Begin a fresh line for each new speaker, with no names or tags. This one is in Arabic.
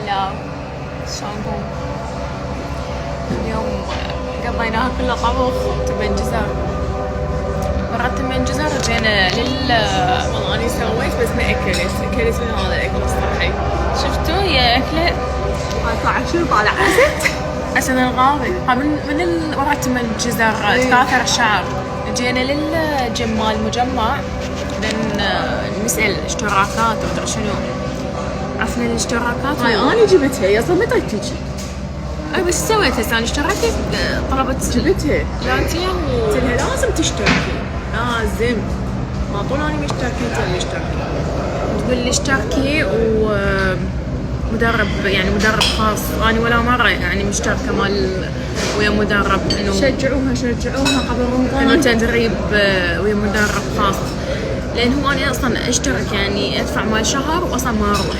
هلا، شلونكم؟ اليوم قضيناها كلها طبخ تمن جزر. مرات تمن جزر جينا والله أنا سويت بس ما أكلت من هذا الأكل الصحي. شفتوا هي أكلة
طلع شنو طالع
أسد الغاضي. من ورا تمن جزر تكاثر الشعر. جينا للجيم مال المجمع نسأل اشتراكات ومدري شنو. عرفنا الاشتراكات
انا جبتها هي اصلا ما طيتك
اي بس سويت هسه انا اشتركت طلبت
جبتها
لا انت
قلت لها لازم تشتركي لازم ما طول انا مشتركه انت مشتركه
تقول لي اشتركي ومدرب يعني مدرب خاص. انا ولا مره يعني مشتركه مال ويا مدرب انه
شجعوها قبل رمضان
انه تدريب ويا مدرب خاص، لان هو انا اصلا اشترك يعني ادفع مال شهر واصلا ما اروح.